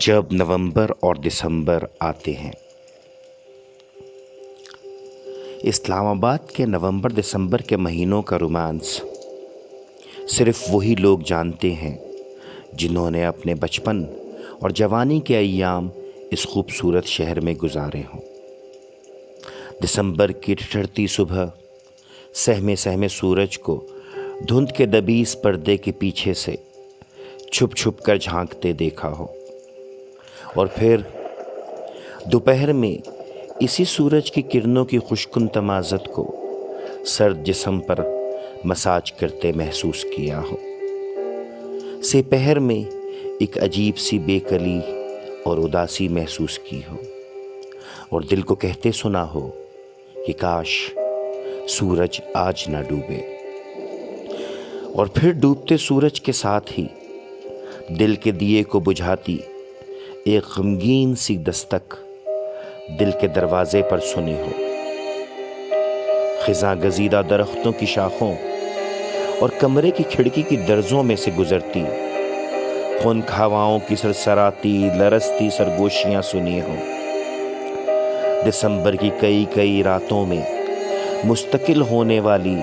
جب نومبر اور دسمبر آتے ہیں۔ اسلام آباد کے نومبر دسمبر کے مہینوں کا رومانس صرف وہی لوگ جانتے ہیں جنہوں نے اپنے بچپن اور جوانی کے ایام اس خوبصورت شہر میں گزارے ہوں۔ دسمبر کی ٹھٹھرتی صبح سہمے سہمے سورج کو دھند کے دبیس پردے کے پیچھے سے چھپ چھپ کر جھانکتے دیکھا ہو، اور پھر دوپہر میں اسی سورج کی کرنوں کی خوشکن تمازت کو سرد جسم پر مساج کرتے محسوس کیا ہو۔ سپہر میں ایک عجیب سی بے کلی اور اداسی محسوس کی ہو، اور دل کو کہتے سنا ہو کہ کاش سورج آج نہ ڈوبے۔ اور پھر ڈوبتے سورج کے ساتھ ہی دل کے دیے کو بجھاتی ایک غمگین سی دستک دل کے دروازے پر سنی ہو۔ خزاں گزیدہ درختوں کی شاخوں اور کمرے کی کھڑکی کی درزوں میں سے گزرتی خنک ہواؤں کی سرسراتی لرزتی سرگوشیاں سنی ہو۔ دسمبر کی کئی راتوں میں مستقل ہونے والی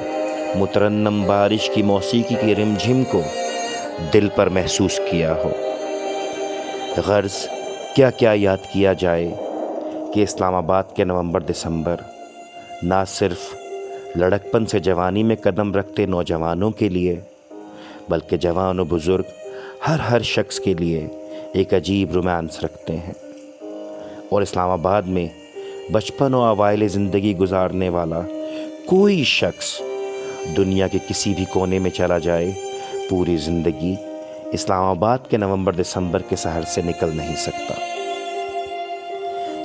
مترنم بارش کی موسیقی کی رمجھم کو دل پر محسوس کیا ہو۔ غرض کیا یاد کیا جائے کہ اسلام آباد کے نومبر دسمبر نہ صرف لڑکپن سے جوانی میں قدم رکھتے نوجوانوں کے لیے، بلکہ جوان و بزرگ ہر شخص کے لیے ایک عجیب رومانس رکھتے ہیں۔ اور اسلام آباد میں بچپن و اوائل زندگی گزارنے والا کوئی شخص دنیا کے کسی بھی کونے میں چلا جائے، پوری زندگی اسلام آباد کے نومبر دسمبر کے سحر سے نکل نہیں سکتا۔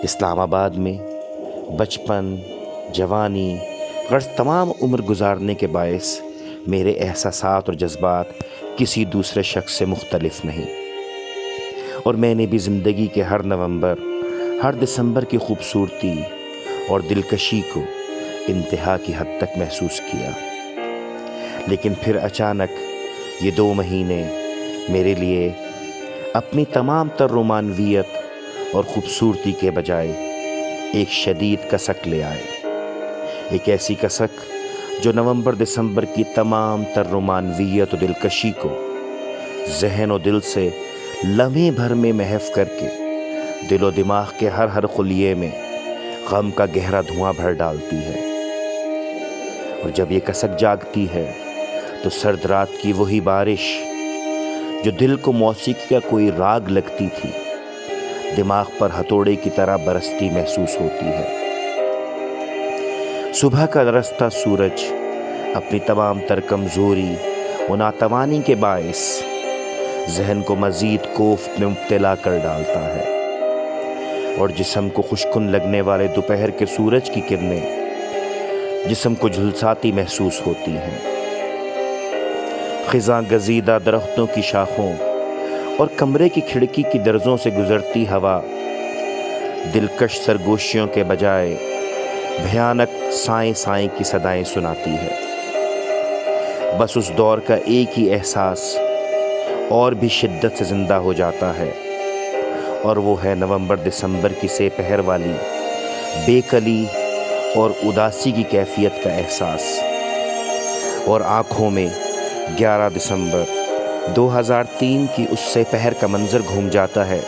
اسلام آباد میں بچپن، جوانی، غرض تمام عمر گزارنے کے باعث میرے احساسات اور جذبات کسی دوسرے شخص سے مختلف نہیں، اور میں نے بھی زندگی کے ہر نومبر، ہر دسمبر کی خوبصورتی اور دلکشی کو انتہا کی حد تک محسوس کیا۔ لیکن پھر اچانک یہ 2 مہینے میرے لیے اپنی تمام تر رومانویت اور خوبصورتی کے بجائے ایک شدید کسک لے آئے، ایک ایسی کسک جو نومبر دسمبر کی تمام تر رومانویت و دلکشی کو ذہن و دل سے لمحے بھر میں محو کر کے دل و دماغ کے ہر خلیے میں غم کا گہرا دھواں بھر ڈالتی ہے۔ اور جب یہ کسک جاگتی ہے تو سرد رات کی وہی بارش جو دل کو موسیقی کا کوئی راگ لگتی تھی، دماغ پر ہتھوڑے کی طرح برستی محسوس ہوتی ہے۔ صبح کا رستا سورج اپنی تمام تر کمزوری و ناتوانی کے باعث ذہن کو مزید کوفت میں مبتلا کر ڈالتا ہے، اور جسم کو خشکن لگنے والے دوپہر کے سورج کی کرنیں جسم کو جھلساتی محسوس ہوتی ہیں۔ خزاں گزیدہ درختوں کی شاخوں اور کمرے کی کھڑکی کی درزوں سے گزرتی ہوا دلکش سرگوشیوں کے بجائے بھیانک سائیں کی صدائیں سناتی ہے۔ بس اس دور کا ایک ہی احساس اور بھی شدت سے زندہ ہو جاتا ہے، اور وہ ہے نومبر دسمبر کی سپہر والی بے کلی اور اداسی کی کیفیت کا احساس۔ اور آنکھوں میں 11 دسمبر 2003 کی اس سپہر کا منظر گھوم جاتا ہے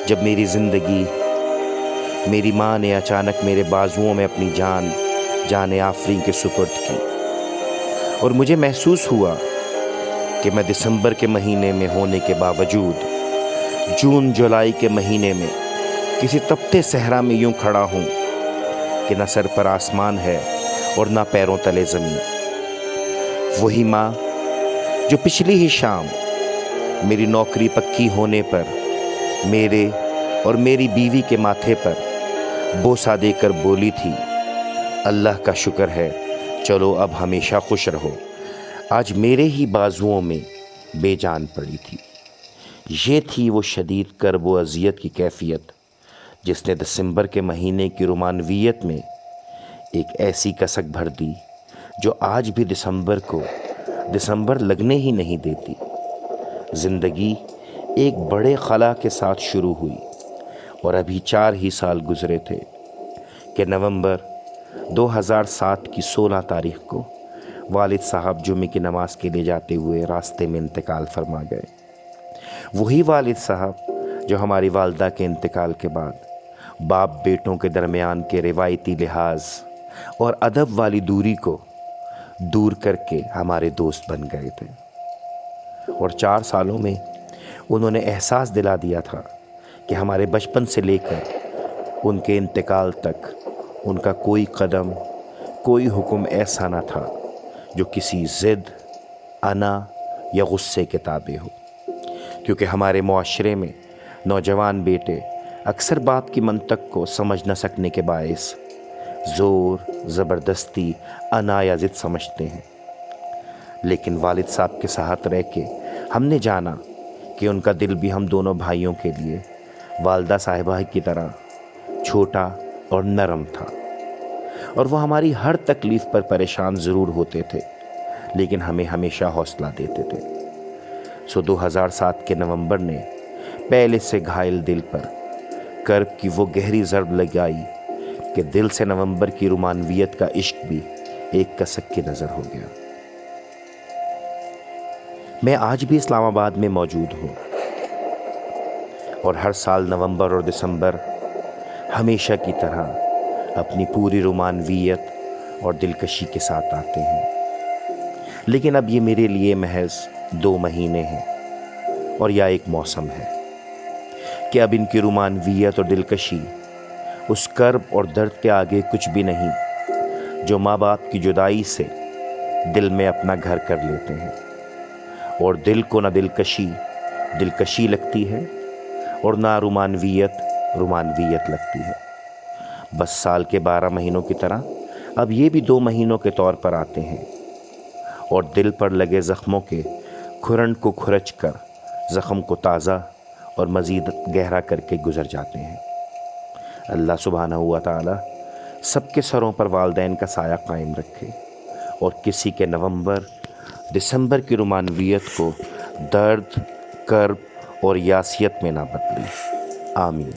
جب میری زندگی، میری ماں نے اچانک میرے بازوؤں میں اپنی جان آفریں کے سپرد کی، اور مجھے محسوس ہوا کہ میں دسمبر کے مہینے میں ہونے کے باوجود جون جولائی کے مہینے میں کسی تپتے صحرا میں یوں کھڑا ہوں کہ نہ سر پر آسمان ہے اور نہ پیروں تلے زمین۔ وہی ماں جو پچھلی ہی شام میری نوکری پکی ہونے پر میرے اور میری بیوی کے ماتھے پر بوسہ دے کر بولی تھی، اللہ کا شکر ہے، چلو اب ہمیشہ خوش رہو، آج میرے ہی بازوؤں میں بے جان پڑی تھی۔ یہ تھی وہ شدید کرب و اذیت کی کیفیت جس نے دسمبر کے مہینے کی رومانویت میں ایک ایسی کسک بھر دی جو آج بھی دسمبر کو دسمبر لگنے ہی نہیں دیتی۔ زندگی ایک بڑے خلا کے ساتھ شروع ہوئی اور ابھی 4 ہی سال گزرے تھے کہ نومبر 2007 کی 16 تاریخ کو والد صاحب جمعے کی نماز کے لیے جاتے ہوئے راستے میں انتقال فرما گئے۔ وہی والد صاحب جو ہماری والدہ کے انتقال کے بعد باپ بیٹوں کے درمیان کے روایتی لحاظ اور ادب والی دوری کو دور کر کے ہمارے دوست بن گئے تھے، اور 4 سالوں میں انہوں نے احساس دلا دیا تھا کہ ہمارے بچپن سے لے کر ان کے انتقال تک ان کا کوئی قدم، کوئی حکم ایسا نہ تھا جو کسی ضد، انا یا غصے کے تابع ہو، کیونکہ ہمارے معاشرے میں نوجوان بیٹے اکثر باپ کی منطق کو سمجھ نہ سکنے کے باعث زور، زبردستی، انا یا ضد سمجھتے ہیں۔ لیکن والد صاحب کے ساتھ رہ کے ہم نے جانا کہ ان کا دل بھی ہم دونوں بھائیوں کے لیے والدہ صاحبہ کی طرح چھوٹا اور نرم تھا، اور وہ ہماری ہر تکلیف پر پریشان ضرور ہوتے تھے لیکن ہمیں ہمیشہ حوصلہ دیتے تھے۔ 2007 کے نومبر نے پہلے سے گھائل دل پر کرب کی وہ گہری ضرب لگائی کہ دل سے نومبر کی رومانویت کا عشق بھی ایک کسک کی نظر ہو گیا۔ میں آج بھی اسلام آباد میں موجود ہوں اور ہر سال نومبر اور دسمبر ہمیشہ کی طرح اپنی پوری رومانویت اور دلکشی کے ساتھ آتے ہیں، لیکن اب یہ میرے لیے محض 2 مہینے ہیں اور یا ایک موسم ہے کہ اب ان کی رومانویت اور دلکشی اس کرب اور درد کے آگے کچھ بھی نہیں جو ماں باپ کی جدائی سے دل میں اپنا گھر کر لیتے ہیں، اور دل کو نہ دلکشی لگتی ہے اور نہ رومانویت لگتی ہے۔ بس سال کے 12 مہینوں کی طرح اب یہ بھی 2 مہینوں کے طور پر آتے ہیں اور دل پر لگے زخموں کے کھرن کو کھرچ کر زخم کو تازہ اور مزید گہرا کر کے گزر جاتے ہیں۔ اللہ سبحانہ و تعالی سب کے سروں پر والدین کا سایہ قائم رکھے اور کسی کے نومبر دسمبر کی رومانویت کو درد، کرب اور یاسیت میں نہ بدلے۔ آمین۔